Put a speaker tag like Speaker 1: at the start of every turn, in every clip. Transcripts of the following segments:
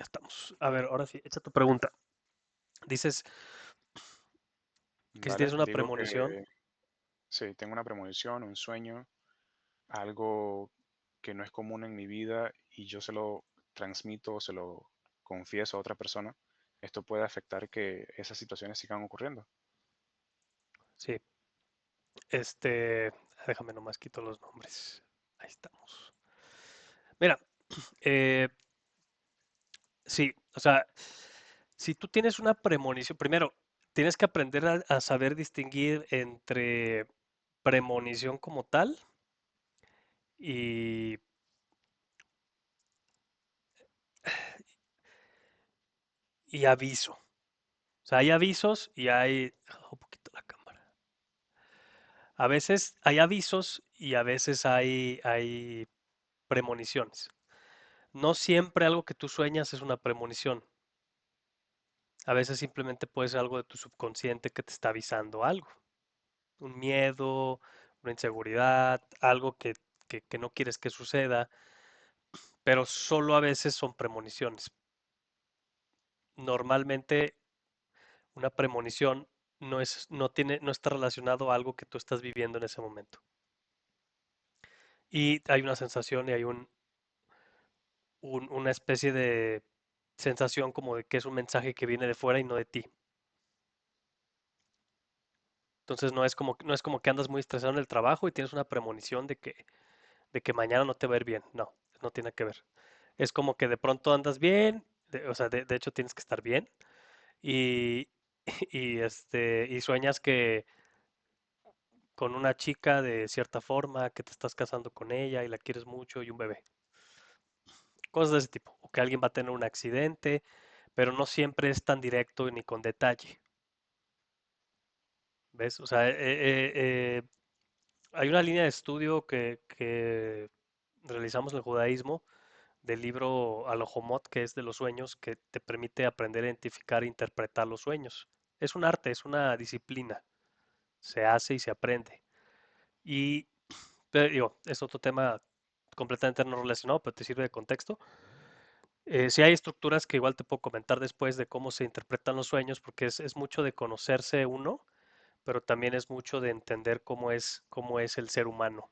Speaker 1: Ya estamos. A ver, ahora sí, echa tu pregunta. Dices que si tienes
Speaker 2: Vale,
Speaker 1: una
Speaker 2: digo
Speaker 1: premonición.
Speaker 2: que sí, tengo una premonición, un sueño, algo que no es común en mi vida y yo se lo transmito, se lo confieso a otra persona. Esto puede afectar que esas situaciones sigan ocurriendo.
Speaker 1: Sí, déjame nomás quito los nombres. Ahí estamos. Mira, eh, sí, o sea, si tú tienes una premonición, primero, tienes que aprender a saber distinguir entre premonición como tal y, y aviso. O sea, hay avisos y hay... un poquito la cámara. A veces hay avisos y a veces hay premoniciones. No siempre algo que tú sueñas es una premonición. A veces simplemente puede ser algo de tu subconsciente que te está avisando algo. Un miedo, una inseguridad, algo que no quieres que suceda, pero solo a veces son premoniciones. Normalmente una premonición no está relacionado a algo que tú estás viviendo en ese momento. Y hay una sensación y hay una especie de sensación como de que es un mensaje que viene de fuera y no de ti. Entonces no es como que andas muy estresado en el trabajo y tienes una premonición de que mañana no te va a ir bien. No, no tiene que ver. Es como que de pronto andas bien, o sea, de hecho tienes que estar bien y, y sueñas que con una chica de cierta forma, que te estás casando con ella y la quieres mucho y un bebé. Cosas de ese tipo. O que alguien va a tener un accidente, pero no siempre es tan directo ni con detalle. ¿Ves? O sea, hay una línea de estudio que realizamos en el judaísmo del libro Alohomot, que es de los sueños, que te permite aprender a identificar e interpretar los sueños. Es un arte, es una disciplina, se hace y se aprende. Y pero, digo, es otro tema completamente no relacionado, pero te sirve de contexto. Sí hay estructuras que igual te puedo comentar después de cómo se interpretan los sueños, porque es mucho de conocerse uno, pero también es mucho de entender cómo es el ser humano.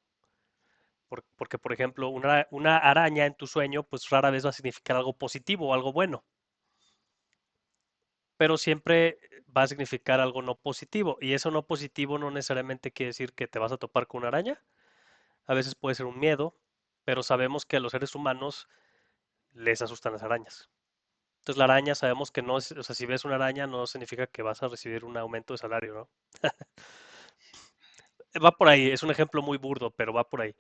Speaker 1: Porque, por ejemplo, una araña en tu sueño, pues rara vez va a significar algo positivo o algo bueno, pero siempre va a significar algo no positivo. Y eso no positivo no necesariamente quiere decir que te vas a topar con una araña. A veces puede ser un miedo, pero sabemos que a los seres humanos les asustan las arañas. Entonces la araña sabemos que no es, o sea, si ves una araña no significa que vas a recibir un aumento de salario, ¿no? Va por ahí, es un ejemplo muy burdo, pero va por ahí.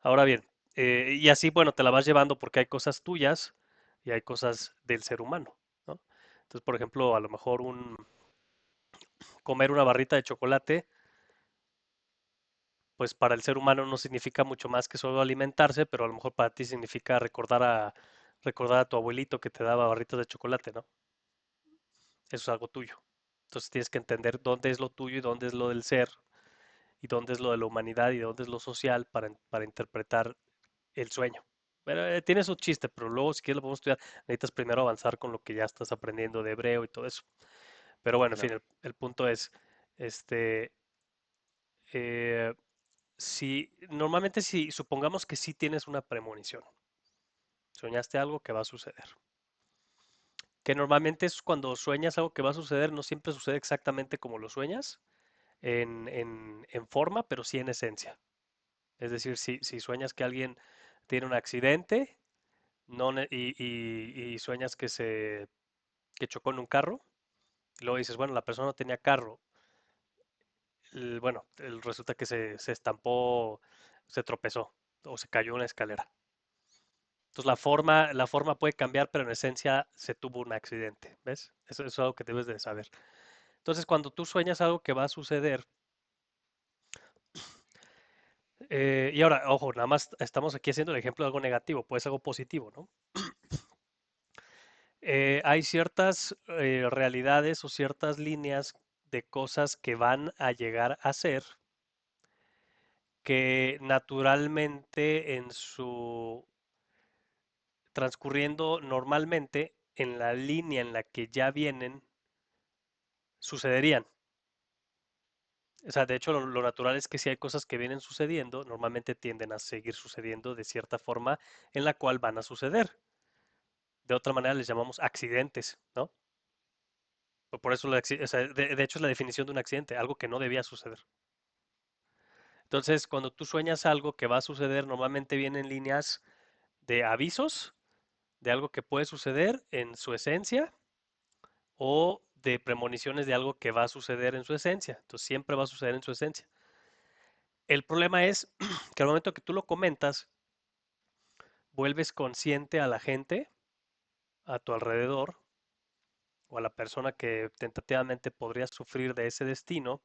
Speaker 1: Ahora bien, y así, bueno, te la vas llevando porque hay cosas tuyas y hay cosas del ser humano, ¿no? Entonces, por ejemplo, a lo mejor comer una barrita de chocolate, pues para el ser humano no significa mucho más que solo alimentarse, pero a lo mejor para ti significa recordar a tu abuelito que te daba barritas de chocolate, ¿no? Eso es algo tuyo. Entonces tienes que entender dónde es lo tuyo y dónde es lo del ser y dónde es lo de la humanidad y dónde es lo social para interpretar el sueño. Pero tiene su chiste, pero luego si quieres lo podemos estudiar. Necesitas primero avanzar con lo que ya estás aprendiendo de hebreo y todo eso. Pero bueno, en fin,
Speaker 2: Claro.
Speaker 1: el punto es, este, eh, si normalmente si supongamos que sí tienes una premonición, soñaste algo que va a suceder, que normalmente es cuando sueñas algo que va a suceder, no siempre sucede exactamente como lo sueñas en forma, pero sí en esencia. Es decir, si sueñas que alguien tiene un accidente no, y sueñas que chocó en un carro, y luego dices, bueno, la persona no tenía carro. Bueno, resulta que se estampó, se tropezó o se cayó en una escalera. Entonces la forma puede cambiar, pero en esencia se tuvo un accidente, ¿ves? Eso es algo que debes de saber. Entonces, cuando tú sueñas algo que va a suceder, y ahora, ojo, nada más estamos aquí haciendo el ejemplo de algo negativo, puede ser algo positivo, ¿no? Hay ciertas realidades o ciertas líneas de cosas que van a llegar a ser que naturalmente en su transcurriendo normalmente en la línea en la que ya vienen, sucederían. O sea, de hecho, lo natural es que si hay cosas que vienen sucediendo, normalmente tienden a seguir sucediendo de cierta forma en la cual van a suceder. De otra manera les llamamos accidentes, ¿no? Por eso, o sea, de hecho es la definición de un accidente, algo que no debía suceder. Entonces, cuando tú sueñas algo que va a suceder, normalmente vienen líneas de avisos de algo que puede suceder en su esencia o de premoniciones de algo que va a suceder en su esencia. Entonces, siempre va a suceder en su esencia. El problema es que al momento que tú lo comentas, vuelves consciente a la gente a tu alrededor o a la persona que tentativamente podría sufrir de ese destino.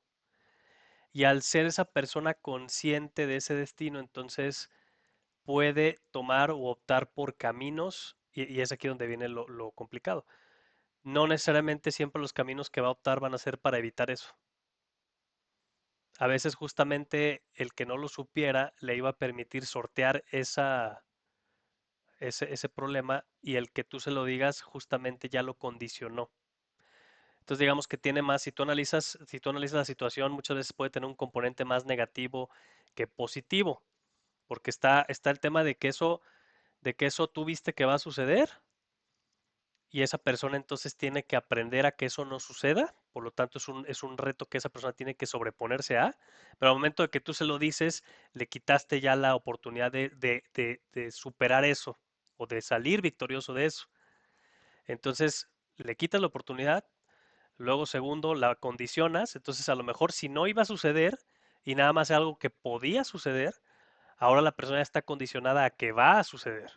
Speaker 1: Y al ser esa persona consciente de ese destino, entonces puede tomar o optar por caminos, y es aquí donde viene lo complicado. No necesariamente siempre los caminos que va a optar van a ser para evitar eso. A veces justamente el que no lo supiera le iba a permitir sortear ese problema y el que tú se lo digas justamente ya lo condicionó. Entonces digamos que tiene más, si tú analizas la situación, muchas veces puede tener un componente más negativo que positivo, porque está el tema de que eso tú viste que va a suceder y esa persona entonces tiene que aprender a que eso no suceda, por lo tanto es un reto que esa persona tiene que sobreponerse a, pero al momento de que tú se lo dices, le quitaste ya la oportunidad de superar eso o de salir victorioso de eso. Entonces, le quitas la oportunidad, luego segundo, la condicionas, entonces a lo mejor si no iba a suceder y nada más algo que podía suceder, ahora la persona ya está condicionada a que va a suceder.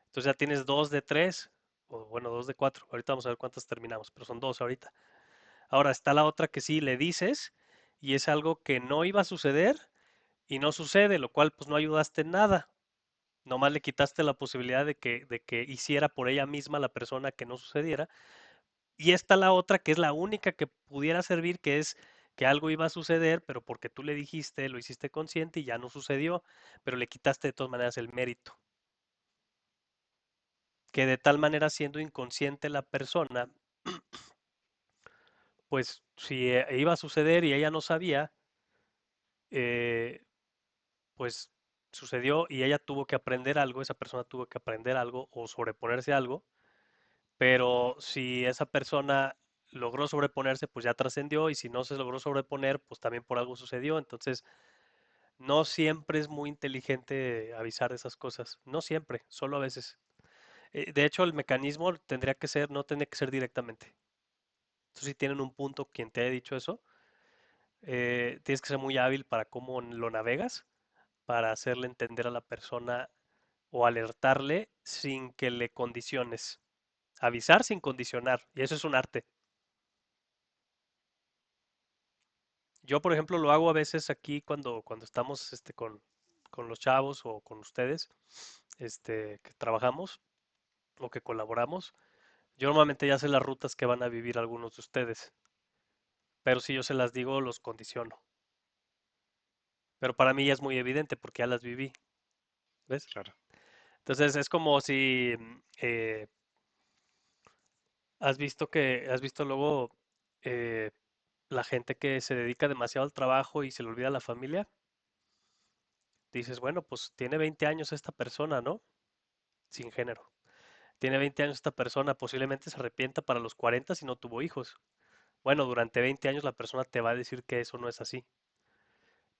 Speaker 1: Entonces ya tienes dos de tres, o bueno, dos de cuatro. Ahorita vamos a ver cuántas terminamos, pero son dos ahorita. Ahora está la otra que sí le dices y es algo que no iba a suceder y no sucede, lo cual pues no ayudaste en nada. Nomás le quitaste la posibilidad de que hiciera por ella misma la persona que no sucediera. Y está la otra que es la única que pudiera servir, que es que algo iba a suceder, pero porque tú le dijiste, lo hiciste consciente y ya no sucedió, pero le quitaste de todas maneras el mérito. Que de tal manera siendo inconsciente la persona, pues si iba a suceder y ella no sabía, eh, pues sucedió y ella tuvo que aprender algo, esa persona tuvo que aprender algo o sobreponerse a algo, pero si esa persona logró sobreponerse, pues ya trascendió y si no se logró sobreponer, pues también por algo sucedió. Entonces, no siempre es muy inteligente avisar de esas cosas, no siempre, solo a veces. De hecho, el mecanismo tendría que ser, no tendría que ser directamente. Entonces, si tienen un punto quien te haya dicho eso, tienes que ser muy hábil para cómo lo navegas, para hacerle entender a la persona o alertarle sin que le condiciones. Avisar sin condicionar, y eso es un arte. Yo, por ejemplo, lo hago a veces aquí cuando estamos con los chavos o con ustedes, que trabajamos o que colaboramos. Yo normalmente ya sé las rutas que van a vivir algunos de ustedes, pero si yo se las digo, los condiciono. Pero para mí ya es muy evidente porque ya las viví, ¿ves?
Speaker 2: Claro,
Speaker 1: Entonces es como si has visto luego eh, la gente que se dedica demasiado al trabajo y se le olvida la familia. Dices, bueno, pues tiene 20 años esta persona, ¿no? Sin género. Tiene 20 años esta persona, posiblemente se arrepienta para los 40 si no tuvo hijos. Bueno, durante 20 años la persona te va a decir que eso no es así.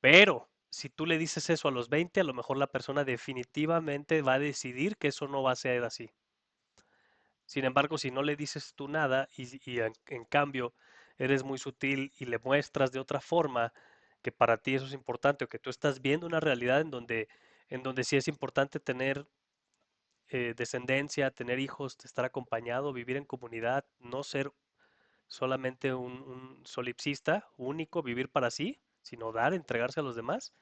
Speaker 1: Pero si tú le dices eso a los 20, a lo mejor la persona definitivamente va a decidir que eso no va a ser así. Sin embargo, si no le dices tú nada y en cambio eres muy sutil y le muestras de otra forma que para ti eso es importante o que tú estás viendo una realidad en donde sí es importante tener descendencia, tener hijos, estar acompañado, vivir en comunidad, no ser solamente un solipsista único, vivir para sí, sino dar, entregarse a los demás.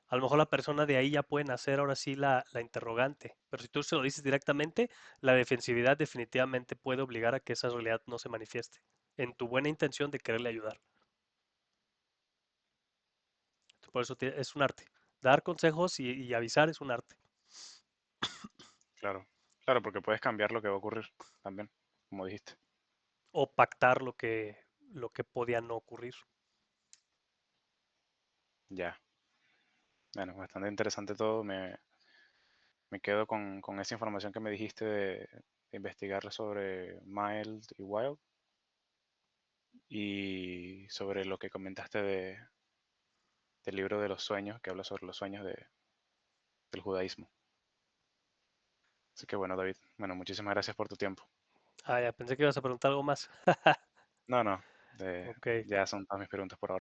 Speaker 1: A lo mejor la persona de ahí ya puede nacer ahora sí la interrogante, pero si tú se lo dices directamente, la defensividad definitivamente puede obligar a que esa realidad no se manifieste, en tu buena intención de quererle ayudar. Por eso es un arte. Dar consejos y avisar es un arte.
Speaker 2: claro. Claro, porque puedes cambiar lo que va a ocurrir también, como dijiste.
Speaker 1: o pactar lo que podía no ocurrir.
Speaker 2: Ya. Bueno, bastante interesante todo. Me quedo con esa información que me dijiste de investigar sobre Mild y Wild y sobre lo que comentaste del libro de los sueños, que habla sobre los sueños del judaísmo. Así que bueno, David, bueno, muchísimas gracias por tu tiempo.
Speaker 1: Ah, ya, pensé que ibas a preguntar algo más.
Speaker 2: No, no,
Speaker 1: Ok.
Speaker 2: ya son todas mis preguntas por ahora.